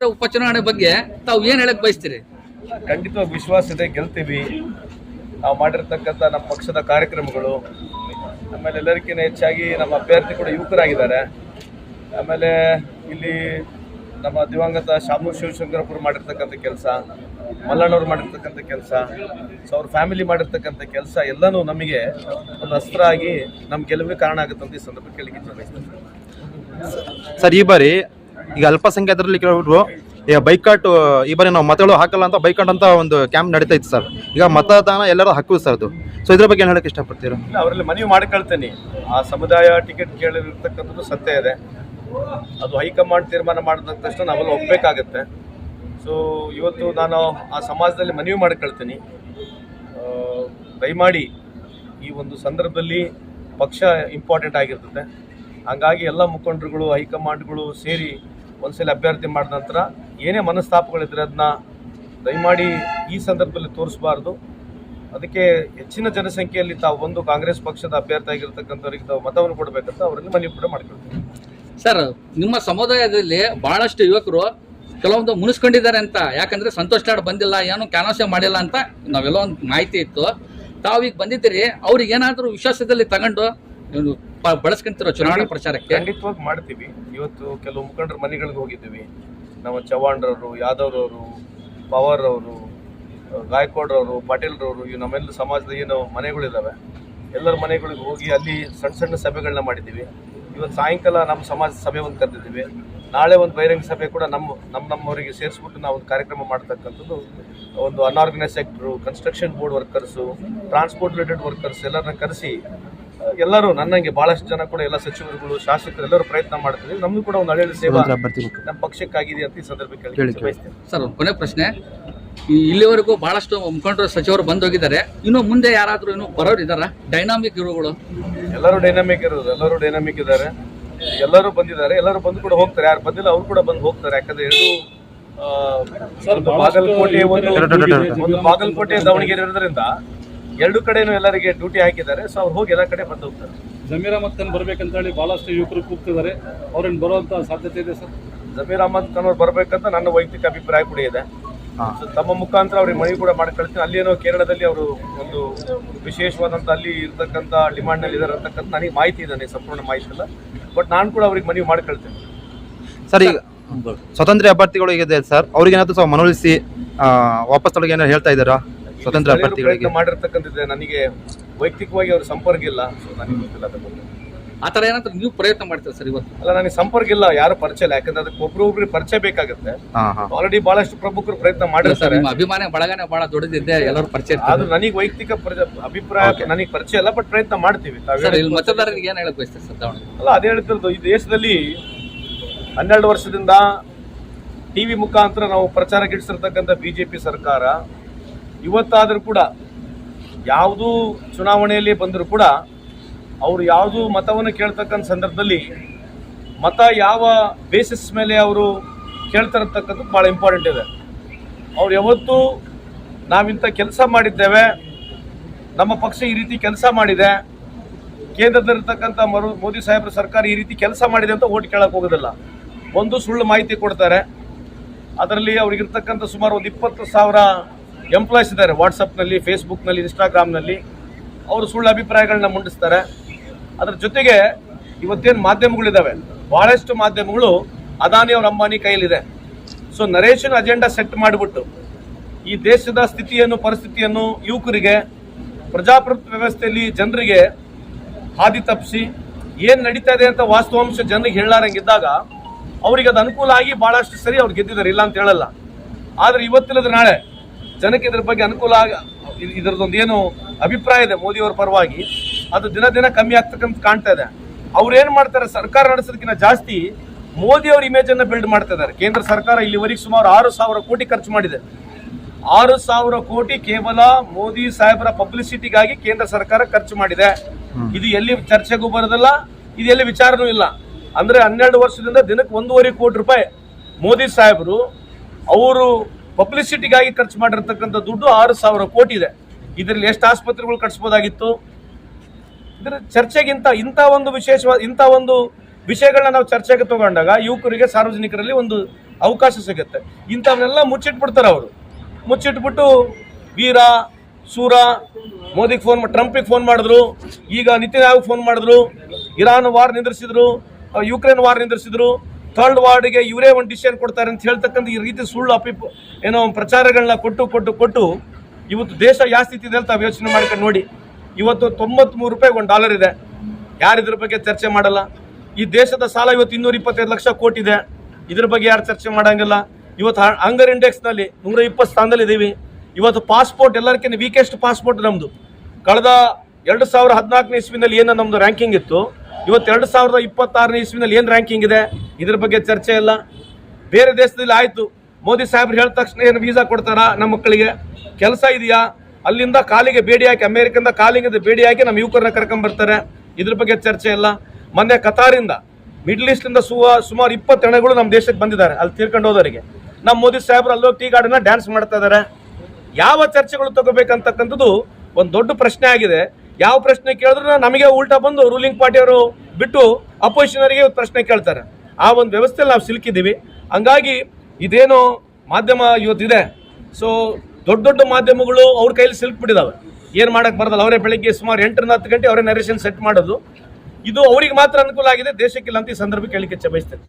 ಉಪಚುನಾವಣೆ ಬಗ್ಗೆ ತಾವು ಏನ್ ಹೇಳಕ್ ಬಯಸ್ತೀರಿ? ಖಂಡಿತವಾಗಿ ವಿಶ್ವಾಸ ಇದೆ, ಗೆಲ್ತೀವಿ. ನಾವು ಮಾಡಿರ್ತಕ್ಕಂಥ ನಮ್ಮ ಪಕ್ಷದ ಕಾರ್ಯಕ್ರಮಗಳು, ಆಮೇಲೆ ಎಲ್ಲರಿಗಿಂತ ಹೆಚ್ಚಾಗಿ ನಮ್ಮ ಅಭ್ಯರ್ಥಿ ಕೂಡ ಯುವಕರಾಗಿದ್ದಾರೆ. ಆಮೇಲೆ ಇಲ್ಲಿ ನಮ್ಮ ದಿವಂಗತ ಶಾಮೂರ್ ಶಿವಶಂಕರಪ್ಪರು ಮಾಡಿರ್ತಕ್ಕಂಥ ಕೆಲಸ, ಮಲ್ಲಣ್ಣವ್ರು ಮಾಡಿರ್ತಕ್ಕಂಥ ಕೆಲಸ, ಸೊ ಅವ್ರ ಫ್ಯಾಮಿಲಿ ಮಾಡಿರ್ತಕ್ಕಂಥ ಕೆಲಸ ಎಲ್ಲನೂ ನಮಗೆ ಒಂದು ಅಸ್ತ್ರ ಆಗಿ ನಮ್ಮ ಗೆಲುವಿಗೆ ಕಾರಣ ಆಗುತ್ತೆ ಅಂತ ಈ ಸಂದರ್ಭ ಕೇಳಿಕೆ ಬಯಸ್ತೇನೆ. ಸರ್, ಈ ಬಾರಿ ಈಗ ಅಲ್ಪಸಂಖ್ಯಾತರಲ್ಲಿ ಕೆಲವರು ಈಗ ಬೈಕಾಟ್, ಈ ಬಾರಿ ನಾವು ಮತಗಳು ಹಾಕಲ್ಲ ಅಂತ ಬೈಕಾಟ್ ಅಂತ ಒಂದು ಕ್ಯಾಂಪ್ ನಡೀತಾ ಇತ್ತು ಸರ್. ಈಗ ಮತದಾನ ಎಲ್ಲರೂ ಹಾಕುದು ಸರ್ ಅದು. ಸೊ ಇದ್ರ ಬಗ್ಗೆ ಏನು ಹೇಳಕ್ಕೆ ಇಷ್ಟಪಡ್ತೀರಾ? ಅವರಲ್ಲಿ ಮನವಿ ಮಾಡ್ಕೊಳ್ತೇನೆ. ಆ ಸಮುದಾಯ ಟಿಕೆಟ್ ಕೇಳಿರ್ತಕ್ಕಂಥದ್ದು ಸತ್ಯ ಇದೆ. ಅದು ಹೈಕಮಾಂಡ್ ತೀರ್ಮಾನ ಮಾಡಿದ ತಕ್ಷಣ ನಾವೆಲ್ಲ ಒಪ್ಪಬೇಕಾಗತ್ತೆ. ಸೊ ಇವತ್ತು ನಾನು ಆ ಸಮಾಜದಲ್ಲಿ ಮನವಿ ಮಾಡ್ಕೊಳ್ತೀನಿ, ದಯಮಾಡಿ ಈ ಒಂದು ಸಂದರ್ಭದಲ್ಲಿ ಪಕ್ಷ ಇಂಪಾರ್ಟೆಂಟ್ ಆಗಿರ್ತದೆ. ಹಾಗಾಗಿ ಎಲ್ಲ ಮುಖಂಡರುಗಳು, ಹೈಕಮಾಂಡ್ಗಳು ಸೇರಿ ಒಂದ್ಸಲ ಅಭ್ಯರ್ಥಿ ಮಾಡಿದ ನಂತರ ಏನೇ ಮನಸ್ತಾಪಗಳಿದ್ರೆ ಅದನ್ನ ದಯಮಾಡಿ ಈ ಸಂದರ್ಭದಲ್ಲಿ ತೋರಿಸಬಾರ್ದು. ಅದಕ್ಕೆ ಹೆಚ್ಚಿನ ಜನಸಂಖ್ಯೆಯಲ್ಲಿ ತಾವು ಒಂದು ಕಾಂಗ್ರೆಸ್ ಪಕ್ಷದ ಅಭ್ಯರ್ಥಿ ಆಗಿರ್ತಕ್ಕಂಥವ್ರಿಗೆ ತಾವು ಮತವನ್ನು ಕೊಡಬೇಕಂತ ಅವರಲ್ಲಿ ಮನವಿ ಕೂಡ ಮಾಡ್ಕೊಳ್ತೀವಿ. ಸರ್, ನಿಮ್ಮ ಸಮುದಾಯದಲ್ಲಿ ಬಹಳಷ್ಟು ಯುವಕರು ಕೆಲವೊಂದು ಮುನಿಸ್ಕೊಂಡಿದ್ದಾರೆ ಅಂತ, ಯಾಕಂದ್ರೆ ಸಂತೋಷ್ ಲಾಡ್ ಬಂದಿಲ್ಲ, ಏನು ಕ್ಯಾನ್ವಾಸ್ ಮಾಡಿಲ್ಲ ಅಂತ ನಾವೆಲ್ಲ ಒಂದು ಮಾಹಿತಿ ಇತ್ತು. ತಾವೀಗ ಬಂದಿದ್ದೀರಿ, ಅವ್ರಿಗೆ ಏನಾದರೂ ವಿಶ್ವಾಸದಲ್ಲಿ ತಗೊಂಡು ಬಳಸ್ಕೊಂತಿರೋ ಚುನಾವಣಾ ಪ್ರಚಾರಕ್ಕೆ? ಖಂಡಿತವಾಗಿ ಮಾಡ್ತೀವಿ. ಇವತ್ತು ಕೆಲವು ಮುಖಂಡರ ಮನೆಗಳಿಗೆ ಹೋಗಿದ್ದೀವಿ. ನಮ್ಮ ಚವ್ಹಾಣ್ರವರು, ಯಾದವ್ರವರು, ಪವಾರ್ ಅವರು, ಗಾಯಕ್ವಾಡ್ರವರು, ಪಾಟೀಲ್ರವರು, ಇವು ನಮ್ಮೆಲ್ಲ ಸಮಾಜದ ಏನು ಮನೆಗಳಿದ್ದಾವೆ ಎಲ್ಲರ ಮನೆಗಳಿಗೆ ಹೋಗಿ ಅಲ್ಲಿ ಸಣ್ಣ ಸಣ್ಣ ಸಭೆಗಳನ್ನ ಮಾಡಿದ್ದೀವಿ. ಇವತ್ತು ಸಾಯಂಕಾಲ ನಮ್ಮ ಸಮಾಜ ಸಭೆ ಒಂದು ಕರೆದಿದ್ದೀವಿ. ನಾಳೆ ಒಂದು ಬಹಿರಂಗ ಸಭೆ ಕೂಡ ನಮ್ಮವರಿಗೆ ಸೇರಿಸ್ಬಿಟ್ಟು ನಾವು ಒಂದು ಕಾರ್ಯಕ್ರಮ ಮಾಡ್ತಕ್ಕಂಥದ್ದು. ಒಂದು unorganised sector, construction board workers, transport related workers ಎಲ್ಲರನ್ನ ಕರೆಸಿ ಎಲ್ಲರೂ ನನ್ನಂಗೆ ಭಾಳಷ್ಟು ಜನ ಕೂಡ ಎಲ್ಲ ಸಚಿವರುಗಳು, ಶಾಸಕರು ಎಲ್ಲರೂ ಪ್ರಯತ್ನ ಮಾಡ್ತಿದ್ದೀವಿ. ನಮಗೂ ಕೂಡ ಒಂದು ಹಳ್ಳಿ ಸೇವಾ ನಮ್ಮ ಪಕ್ಷಕ್ಕಾಗಿದೆ ಅಂತ ಈ ಸಂದರ್ಭಕ್ಕೆ ಬಯಸ್ತೇನೆ. ಸರ್, ಕೊನೆ ಪ್ರಶ್ನೆ, ಇಲ್ಲಿವರೆಗೂ ಬಹಳಷ್ಟು ಮುಖಂಡರು, ಸಚಿವರು ಬಂದೋಗಿದ್ದಾರೆ. ಇನ್ನು ಮುಂದೆ ಯಾರಾದರೂ ಇನ್ನು ಬರೋರು ಇದ್ದಾರಾ? ಡೈನಾಮಿಕ್ ಇರುಗಳು ಎಲ್ಲರೂ ಡೈನಾಮಿಕ್ ಇರೋದು, ಎಲ್ಲರೂ ಡೈನಾಮಿಕ್ ಇದ್ದಾರೆ. ಎಲ್ಲರೂ ಬಂದಿದ್ದಾರೆ, ಎಲ್ಲರೂ ಬಂದು ಕೂಡ ಹೋಗ್ತಾರೆ. ಯಾರು ಬಂದಿಲ್ಲ ಅವ್ರು ಕೂಡ ಬಂದು ಹೋಗ್ತಾರೆ. ಯಾಕಂದ್ರೆ ಎರಡು ಬಾಗಲಕೋಟೆ ದಾವಣಗೆರೆ ಇರೋದ್ರಿಂದ ಎರಡು ಕಡೆನೂ ಎಲ್ಲರಿಗೆ ಡ್ಯೂಟಿ ಹಾಕಿದ್ದಾರೆ. ಸೊ ಅವ್ರು ಹೋಗಿ ಎಲ್ಲ ಕಡೆ ಬಂದು ಹೋಗ್ತಾರೆ. ಜಮೀರ್ ಅಹಮದ್ ಖಾನ್ ಬರ್ಬೇಕಂತ ಹೇಳಿ ಬಹಳಷ್ಟು ಯುವಕರು ಕೂಗ್ತಿದ್ದಾರೆ. ಅವ್ರೇನು ಬರುವಂತ ಸಾಧ್ಯತೆ ಇದೆ ಸರ್? ಜಮೀರ್ ಅಹಮದ್ ಖಾನ್ ಅವ್ರು ಬರ್ಬೇಕಂತ ನನ್ನ ವೈಯಕ್ತಿಕ ಅಭಿಪ್ರಾಯ ಕೂಡ ಇದೆ. ತಮ್ಮ ಮುಖಾಂತರ ಅವ್ರಿಗೆ ಮನವಿ ಕೂಡ ಮಾಡ್ಕೊಳ್ತೀನಿ. ಅಲ್ಲೇನೋ ಕೇರಳದಲ್ಲಿ ಅವರು ಒಂದು ವಿಶೇಷವಾದಂಥ ಅಲ್ಲಿ ಇರ್ತಕ್ಕಂಥ ಡಿಮಾಂಡ್ನಲ್ಲಿ ಇದ್ದಾರೆ ಅಂತಕ್ಕಂಥ ನನಗೆ ಮಾಹಿತಿ ಇದೆ, ಸಂಪೂರ್ಣ ಮಾಹಿತಿ ಇಲ್ಲ. ಬಟ್ ನಾನು ಕೂಡ ಅವ್ರಿಗೆ ಮನವಿ ಮಾಡ್ಕೊಳ್ತೇನೆ. ಸರ್, ಈಗ ಸ್ವತಂತ್ರ ಅಭ್ಯರ್ಥಿಗಳು ಇದೆ ಸರ್, ಅವ್ರಿಗೆ ಏನಾದ್ರು ಮನವೊಲಿಸಿ ವಾಪಸ್ ತೊಳಗೆ ಏನಾದ್ರು ಹೇಳ್ತಾ ಇದ್ದಾರಾ? ಸ್ವತಂತ್ರ ಅಭ್ಯರ್ಥಿಗಳಿಗೆ ಮಾಡಿರ್ತಕ್ಕಂಥದ್ದೇ, ನನಗೆ ವೈಯಕ್ತಿಕವಾಗಿ ಅವ್ರ ಸಂಪರ್ಕ ಇಲ್ಲ. ಸೊ ನನಗೆ ಗೊತ್ತಿಲ್ಲ ಅದ್ರ ಬಗ್ಗೆ. ಆ ಥರ ಏನಾದ್ರು ನೀವು ಪ್ರಯತ್ನ ಮಾಡ್ತೀರಾ ಸರ್? ಇವತ್ತು ಅಲ್ಲ, ನನಗೆ ಸಂಪರ್ಕ ಇಲ್ಲ, ಯಾರು ಪರಿಚಯ ಇಲ್ಲ. ಯಾಕಂದ್ರೆ ಅದಕ್ಕೆ ಒಬ್ರಿಗೆ ಪರಿಚಯ ಬೇಕಾಗುತ್ತೆ. ಆಲ್ರೆಡಿ ಬಹಳಷ್ಟು ಪ್ರಮುಖರು ಪ್ರಯತ್ನ ಮಾಡಿರ್ತಾರೆ. ನಿಮ್ಮ ಅಭಿಮಾನ ಬಳಗನೆ ಬಹಳ ದೊಡ್ಡದಿದೆ, ಎಲ್ಲರೂ ಪರಿಚಯ. ಅದು ನನಗೆ ವೈಯಕ್ತಿಕ ಅಭಿಪ್ರಾಯ ನನಗೆ ಪರಿಚಯ ಇಲ್ಲ, ಬಟ್ ಪ್ರಯತ್ನ ಮಾಡ್ತೀವಿ. ಮತದಾರರಿಗೆ ಏನ್ ಹೇಳಕ್ ಬಯಸ್ತಾರೆ ಸರ್? ಅಲ್ಲ, ಅದೇ ಹೇಳ್ತಿರೋದು, ಈ ದೇಶದಲ್ಲಿ 12 ವರ್ಷದಿಂದ ಟಿವಿ ಮುಖಾಂತರ ನಾವು ಪ್ರಚಾರ ಗಿಡಿಸಿರ್ತಕ್ಕಂಥ ಬಿಜೆಪಿ ಸರ್ಕಾರ ಇವತ್ತಾದರೂ ಕೂಡ ಯಾವುದೂ ಚುನಾವಣೆಯಲ್ಲಿ ಬಂದರೂ ಕೂಡ ಅವರು ಯಾವುದು ಮತವನ್ನು ಕೇಳ್ತಕ್ಕಂಥ ಸಂದರ್ಭದಲ್ಲಿ ಮತ ಯಾವ ಬೇಸಿಸ್ ಮೇಲೆ ಅವರು ಕೇಳ್ತಿರತಕ್ಕಂಥದ್ದು ಭಾಳ ಇಂಪಾರ್ಟೆಂಟ್ ಇದೆ. ಅವ್ರು ಯಾವತ್ತೂ ನಾವಿಂಥ ಕೆಲಸ ಮಾಡಿದ್ದೇವೆ, ನಮ್ಮ ಪಕ್ಷ ಈ ರೀತಿ ಕೆಲಸ ಮಾಡಿದೆ, ಕೇಂದ್ರದಲ್ಲಿರ್ತಕ್ಕಂಥ ಮೋದಿ ಸಾಹೇಬ್ರ ಸರ್ಕಾರ ಈ ರೀತಿ ಕೆಲಸ ಮಾಡಿದೆ ಅಂತ ಓಟ್ ಕೇಳಕ್ಕೆ ಹೋಗೋದಿಲ್ಲ. ಒಂದು ಸುಳ್ಳು ಮಾಹಿತಿ ಕೊಡ್ತಾರೆ. ಅದರಲ್ಲಿ ಅವ್ರಿಗಿರ್ತಕ್ಕಂಥ ಸುಮಾರು ಒಂದು 20,000 ಎಂಪ್ಲಾಯ್ಸ್ ಇದ್ದಾರೆ. ವಾಟ್ಸಪ್ನಲ್ಲಿ, ಫೇಸ್ಬುಕ್ನಲ್ಲಿ, ಇನ್ಸ್ಟಾಗ್ರಾಮ್ನಲ್ಲಿ ಅವರು ಸುಳ್ಳು ಅಭಿಪ್ರಾಯಗಳನ್ನ ಮುಂಡಿಸ್ತಾರೆ. ಅದರ ಜೊತೆಗೆ ಇವತ್ತೇನು ಮಾಧ್ಯಮಗಳಿದ್ದಾವೆ, ಭಾಳಷ್ಟು ಮಾಧ್ಯಮಗಳು ಅದಾನಿ ಅವ್ರ ಅಂಬಾನಿ ಕೈಯಲ್ಲಿದೆ. ಸೊ ನರೇಶನ್ ಅಜೆಂಡಾ ಸೆಟ್ ಮಾಡಿಬಿಟ್ಟು ಈ ದೇಶದ ಸ್ಥಿತಿಯನ್ನು, ಪರಿಸ್ಥಿತಿಯನ್ನು ಯುವಕರಿಗೆ, ಪ್ರಜಾಪ್ರಭುತ್ವ ವ್ಯವಸ್ಥೆಯಲ್ಲಿ ಜನರಿಗೆ ಹಾದಿ ತಪ್ಪಿಸಿ ಏನು ನಡೀತಾ ಇದೆ ಅಂತ ವಾಸ್ತವಾಂಶ ಜನರಿಗೆ ಹೇಳಾರಂಗಿದ್ದಾಗ ಅವ್ರಿಗೆ ಅದು ಅನುಕೂಲ ಆಗಿ ಭಾಳಷ್ಟು ಸರಿ ಅವ್ರು ಗೆದ್ದಿದ್ದಾರೆ, ಇಲ್ಲ ಅಂತ ಹೇಳಲ್ಲ. ಆದರೆ ಇವತ್ತಿಲ್ಲದ ನಾಳೆ ಜನಕ್ಕೆ ಇದ್ರ ಬಗ್ಗೆ ಅನುಕೂಲ ಇದರದೊಂದು ಏನು ಅಭಿಪ್ರಾಯ ಇದೆ ಮೋದಿಯವರ ಪರವಾಗಿ, ಅದು ದಿನ ದಿನ ಕಮ್ಮಿ ಆಗ್ತಕ್ಕಂತ ಕಾಣ್ತಾ ಇದೆ. ಅವ್ರು ಏನು ಮಾಡ್ತಾರೆ, ಸರ್ಕಾರ ನಡೆಸೋದಕ್ಕಿಂತ ಜಾಸ್ತಿ ಮೋದಿಯವರ ಇಮೇಜನ್ನು ಬಿಲ್ಡ್ ಮಾಡ್ತಾ ಇದ್ದಾರೆ. ಕೇಂದ್ರ ಸರ್ಕಾರ ಇಲ್ಲಿವರೆಗೆ ಸುಮಾರು 6,000 ಕೋಟಿ ಖರ್ಚು ಮಾಡಿದೆ. 6,000 ಕೋಟಿ ಕೇವಲ ಮೋದಿ ಸಾಹೇಬರ ಪಬ್ಲಿಸಿಟಿಗಾಗಿ ಕೇಂದ್ರ ಸರ್ಕಾರ ಖರ್ಚು ಮಾಡಿದೆ. ಇದು ಎಲ್ಲಿ ಚರ್ಚೆಗೂ ಬರೋದಿಲ್ಲ, ಇದು ಎಲ್ಲಿ ವಿಚಾರನೂ ಇಲ್ಲ. ಅಂದ್ರೆ 12 ವರ್ಷದಿಂದ ದಿನಕ್ಕೆ 1.5 ಕೋಟಿ ರೂಪಾಯಿ ಮೋದಿ ಸಾಹೇಬರು ಅವರು ಪಬ್ಲಿಸಿಟಿಗಾಗಿ ಖರ್ಚು ಮಾಡಿರ್ತಕ್ಕಂಥ ದುಡ್ಡು 6,000 ಕೋಟಿ ಇದೆ. ಇದರಲ್ಲಿ ಎಷ್ಟು ಆಸ್ಪತ್ರೆಗಳು ಕಟ್ಸ್ಬೋದಾಗಿತ್ತು? ಇದರ ಚರ್ಚೆಗಿಂತ ಇಂಥ ಒಂದು ವಿಶೇಷವಾದ ಇಂಥ ಒಂದು ವಿಷಯಗಳನ್ನ ನಾವು ಚರ್ಚೆಗೆ ತಗೊಂಡಾಗ ಯುವಕರಿಗೆ, ಸಾರ್ವಜನಿಕರಲ್ಲಿ ಒಂದು ಅವಕಾಶ ಸಿಗುತ್ತೆ. ಇಂಥವನ್ನೆಲ್ಲ ಮುಚ್ಚಿಟ್ಬಿಡ್ತಾರೆ ಅವರು. ಮುಚ್ಚಿಟ್ಬಿಟ್ಟು ವೀರ ಸೂರ ಮೋದಿಗೆ ಫೋನ್, ಟ್ರಂಪಿಗೆ ಫೋನ್ ಮಾಡಿದ್ರು, ಈಗ ನಿತಿನ್ ಆಯೋಗ್ ಫೋನ್ ಮಾಡಿದ್ರು, ಇರಾನ್ ವಾರ್ ನಿಂದಿರಿಸಿದ್ರು, ಯುಕ್ರೇನ್ ವಾರ್ ನಿಂದಿರಿಸಿದ್ರು, ಥರ್ಡ್ ವಾರ್ಡ್ಗೆ ಇವರೇ ಒಂದು ಡಿಸಿಷನ್ ಕೊಡ್ತಾರೆ ಅಂತ ಹೇಳ್ತಕ್ಕಂಥ ಈ ರೀತಿ ಸುಳ್ಳು ಏನೋ ಪ್ರಚಾರಗಳನ್ನ ಕೊಟ್ಟು ಇವತ್ತು ದೇಶ ಯಾವ ಸ್ಥಿತಿ ಇದೆ ಅಂತ ತಾವು ಯೋಚನೆ ಮಾಡ್ಕೊಂಡು ನೋಡಿ. ಇವತ್ತು 93 ರೂಪಾಯಿ $1 ಇದೆ. ಯಾರು ಇದ್ರ ಬಗ್ಗೆ ಚರ್ಚೆ ಮಾಡಲ್ಲ. ಈ ದೇಶದ ಸಾಲ ಇವತ್ತು 225 ಲಕ್ಷ ಕೋಟಿ ಇದೆ. ಇದ್ರ ಬಗ್ಗೆ ಯಾರು ಚರ್ಚೆ ಮಾಡಂಗಿಲ್ಲ. ಇವತ್ತು ಹಂಗರ್ ಇಂಡೆಕ್ಸ್ನಲ್ಲಿ 120 ಸ್ಥಾನದಲ್ಲಿ ಇದ್ದೀವಿ. ಇವತ್ತು ಪಾಸ್ಪೋರ್ಟ್ ಎಲ್ಲರಿಗಿಂತ ವೀಕೆಸ್ಟ್ ಪಾಸ್ಪೋರ್ಟ್ ನಮ್ಮದು. ಕಳೆದ 2014ನೇ ಇಸ್ವಿನಲ್ಲಿ ಏನು ನಮ್ಮದು ರ್ಯಾಂಕಿಂಗ್ ಇತ್ತು, ಇವತ್ತು 2026ನೇ ಇಸ್ವಿನಲ್ಲಿ ಏನು ರ್ಯಾಂಕಿಂಗ್ ಇದೆ, ಇದ್ರ ಬಗ್ಗೆ ಚರ್ಚೆ ಇಲ್ಲ. ಬೇರೆ ದೇಶದಲ್ಲಿ ಆಯಿತು, ಮೋದಿ ಸಾಹೇಬ್ರು ಹೇಳಿದ ತಕ್ಷಣ ಏನು ವೀಸಾ ಕೊಡ್ತಾರಾ ನಮ್ಮ ಮಕ್ಕಳಿಗೆ, ಕೆಲಸ ಇದೆಯಾ, ಅಲ್ಲಿಂದ ಕಾಲಿಗೆ ಬೇಡಿ ಹಾಕಿ, ಅಮೇರಿಕದಿಂದ ಕಾಲಿಗೆ ಬೇಡಿ ಹಾಕಿ ನಮ್ಮ ಯುವಕರನ್ನ ಕರ್ಕೊಂಡ್ಬರ್ತಾರೆ, ಇದ್ರ ಬಗ್ಗೆ ಚರ್ಚೆ ಇಲ್ಲ. ಮೊನ್ನೆ ಕತಾರಿಂದ ಮಿಡ್ಲ್ ಈಸ್ಟಿಂದ ಸುಮಾರು 20 ಹೆಣಗಳು ನಮ್ಮ ದೇಶಕ್ಕೆ ಬಂದಿದ್ದಾರೆ, ಅಲ್ಲಿ ತೀರ್ಕೊಂಡು ಹೋದವರಿಗೆ. ನಮ್ಮ ಮೋದಿ ಸಾಹೇಬ್ರು ಅಲ್ಲೋಗಿ ಟೀ ಗಾರ್ಡನ್ನ ಡ್ಯಾನ್ಸ್ ಮಾಡ್ತಾ ಇದ್ದಾರೆ. ಯಾವ ಚರ್ಚೆಗಳು ತಗೋಬೇಕಂತಕ್ಕಂಥದ್ದು ಒಂದು ದೊಡ್ಡ ಪ್ರಶ್ನೆ ಆಗಿದೆ. ಯಾವ ಪ್ರಶ್ನೆ ಕೇಳಿದ್ರು ನಮಗೆ ಉಲ್ಟಾ ಬಂದು ರೂಲಿಂಗ್ ಪಾರ್ಟಿಯವರು ಬಿಟ್ಟು ಅಪೋಸಿಷನರಿಗೆ ಪ್ರಶ್ನೆ ಕೇಳ್ತಾರೆ. ಆ ಒಂದು ವ್ಯವಸ್ಥೆಯಲ್ಲಿ ನಾವು ಸಿಲುಕಿದ್ದೀವಿ. ಹಂಗಾಗಿ ಇದೇನು ಮಾಧ್ಯಮ ಇವತ್ತಿದೆ, ಸೊ ದೊಡ್ಡ ಮಾಧ್ಯಮಗಳು ಅವ್ರ ಕೈಲಿ ಸಿಲುಕ್ಬಿಟ್ಟಿದ್ದಾವೆ. ಏನು ಮಾಡಕ್ಕೆ ಬರೋದಲ್ಲ. ಅವರೇ ಬೆಳಿಗ್ಗೆ ಸುಮಾರು 8ರಿಂದ 10 ಗಂಟೆ ಅವರೇ ನರೇಷನ್ ಸೆಟ್ ಮಾಡೋದು. ಇದು ಅವರಿಗೆ ಮಾತ್ರ ಅನುಕೂಲ ಆಗಿದೆ, ದೇಶಕ್ಕಿಲ್ಲ ಅಂತ ಈ ಸಂದರ್ಭಕ್ಕೆ ಹೇಳಿಕೆ ಬಯಸ್ತೇನೆ.